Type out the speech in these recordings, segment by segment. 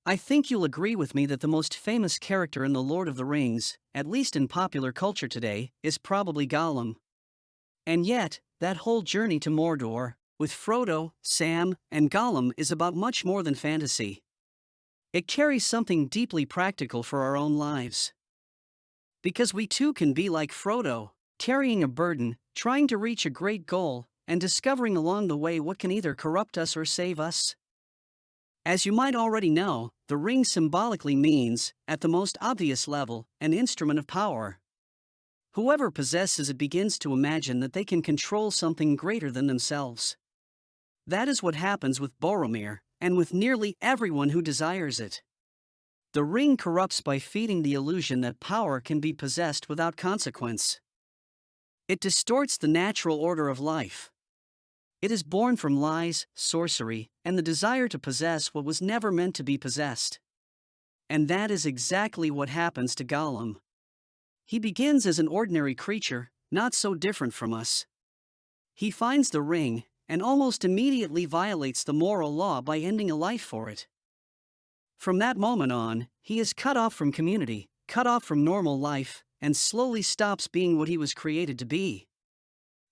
I think you'll agree with me that the most famous character in The Lord of the Rings, at least in popular culture today, is probably Gollum. And yet, that whole journey to Mordor, with Frodo, Sam, and Gollum is about much more than fantasy. It carries something deeply practical for our own lives. Because we too can be like Frodo, carrying a burden, trying to reach a great goal, and discovering along the way what can either corrupt us or save us. As you might already know, the ring symbolically means, at the most obvious level, an instrument of power. Whoever possesses it begins to imagine that they can control something greater than themselves. That is what happens with Boromir, and with nearly everyone who desires it. The ring corrupts by feeding the illusion that power can be possessed without consequence. It distorts the natural order of life. It is born from lies, sorcery, and the desire to possess what was never meant to be possessed. And that is exactly what happens to Gollum. He begins as an ordinary creature, not so different from us. He finds the ring, and almost immediately violates the moral law by ending a life for it. From that moment on, he is cut off from community, cut off from normal life, and slowly stops being what he was created to be.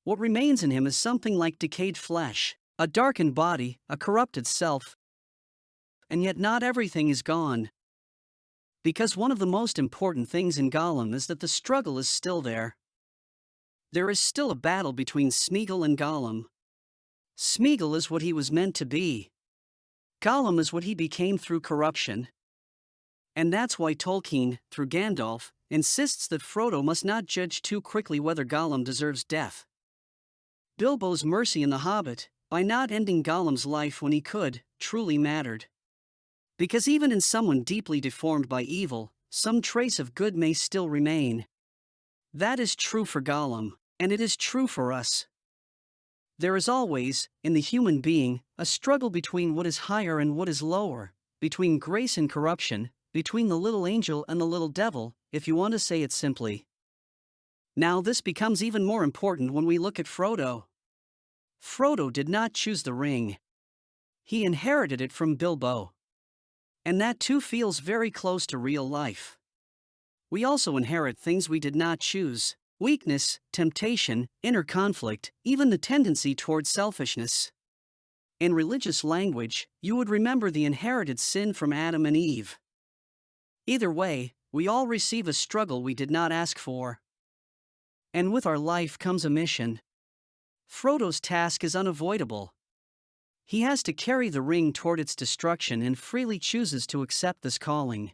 What remains in him is something like decayed flesh, a darkened body, a corrupted self. And yet not everything is gone. Because one of the most important things in Gollum is that the struggle is still there. There is still a battle between Sméagol and Gollum. Sméagol is what he was meant to be. Gollum is what he became through corruption. And that's why Tolkien, through Gandalf, insists that Frodo must not judge too quickly whether Gollum deserves death. Bilbo's mercy in The Hobbit, by not ending Gollum's life when he could, truly mattered. Because even in someone deeply deformed by evil, some trace of good may still remain. That is true for Gollum, and it is true for us. There is always, in the human being, a struggle between what is higher and what is lower, between grace and corruption, between the little angel and the little devil, if you want to say it simply. Now this becomes even more important when we look at Frodo. Frodo did not choose the ring. He inherited it from Bilbo. And that too feels very close to real life. We also inherit things we did not choose: weakness, temptation, inner conflict, even the tendency toward selfishness. In religious language, you would remember the inherited sin from Adam and Eve. Either way, we all receive a struggle we did not ask for. And with our life comes a mission. Frodo's task is unavoidable. He has to carry the ring toward its destruction and freely chooses to accept this calling.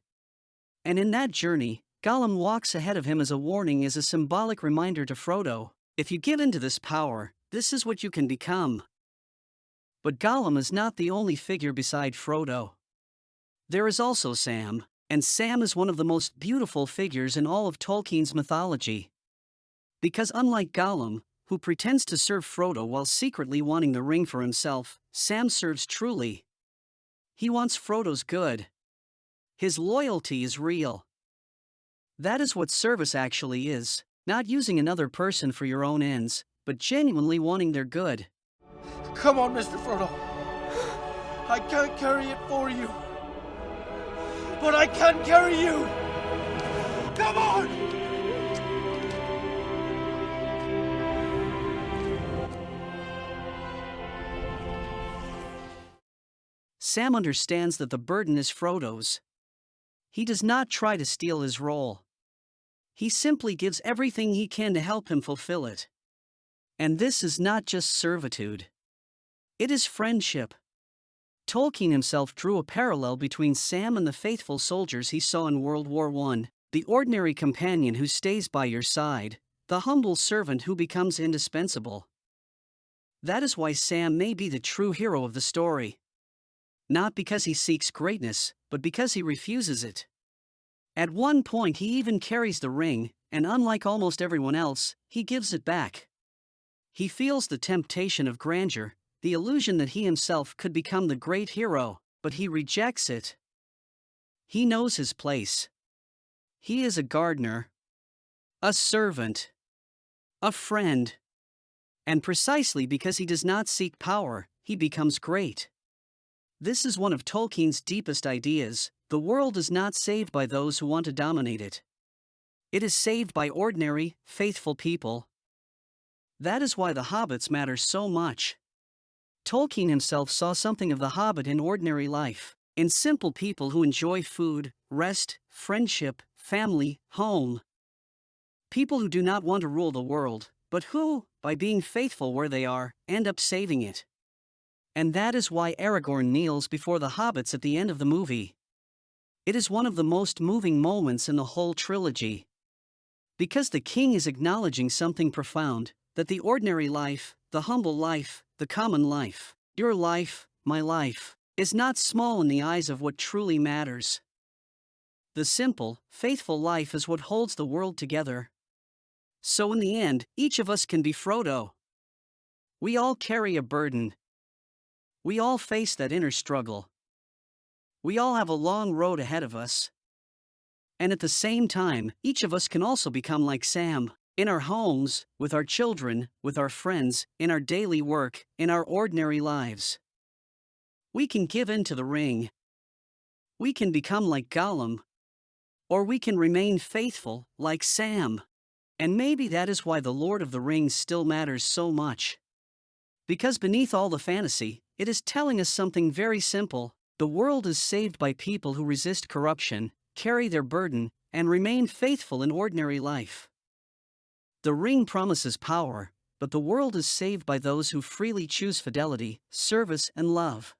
And in that journey, Gollum walks ahead of him as a warning, as a symbolic reminder to Frodo: if you give in to this power, this is what you can become. But Gollum is not the only figure beside Frodo. There is also Sam, and Sam is one of the most beautiful figures in all of Tolkien's mythology. Because unlike Gollum, who pretends to serve Frodo while secretly wanting the ring for himself, Sam serves truly. He wants Frodo's good. His loyalty is real. That is what service actually is, not using another person for your own ends, but genuinely wanting their good. Come on, Mr. Frodo. I can't carry it for you, but I can carry you. Come on! Sam understands that the burden is Frodo's. He does not try to steal his role. He simply gives everything he can to help him fulfill it. And this is not just servitude. It is friendship. Tolkien himself drew a parallel between Sam and the faithful soldiers he saw in World War I, the ordinary companion who stays by your side, the humble servant who becomes indispensable. That is why Sam may be the true hero of the story. Not because he seeks greatness, but because he refuses it. At one point he even carries the ring, and unlike almost everyone else, he gives it back. He feels the temptation of grandeur, the illusion that he himself could become the great hero, but he rejects it. He knows his place. He is a gardener, a servant, a friend. And precisely because he does not seek power, he becomes great. This is one of Tolkien's deepest ideas. The world is not saved by those who want to dominate it. It is saved by ordinary, faithful people. That is why the Hobbits matter so much. Tolkien himself saw something of the Hobbit in ordinary life, in simple people who enjoy food, rest, friendship, family, home. People who do not want to rule the world, but who, by being faithful where they are, end up saving it. And that is why Aragorn kneels before the Hobbits at the end of the movie. It is one of the most moving moments in the whole trilogy. Because the king is acknowledging something profound, that the ordinary life, the humble life, the common life, your life, my life, is not small in the eyes of what truly matters. The simple, faithful life is what holds the world together. So in the end, each of us can be Frodo. We all carry a burden. We all face that inner struggle. We all have a long road ahead of us. And at the same time, each of us can also become like Sam, in our homes, with our children, with our friends, in our daily work, in our ordinary lives. We can give in to the ring. We can become like Gollum. Or we can remain faithful, like Sam. And maybe that is why the Lord of the Rings still matters so much. Because beneath all the fantasy, it is telling us something very simple. The world is saved by people who resist corruption, carry their burden, and remain faithful in ordinary life. The ring promises power, but the world is saved by those who freely choose fidelity, service, and love.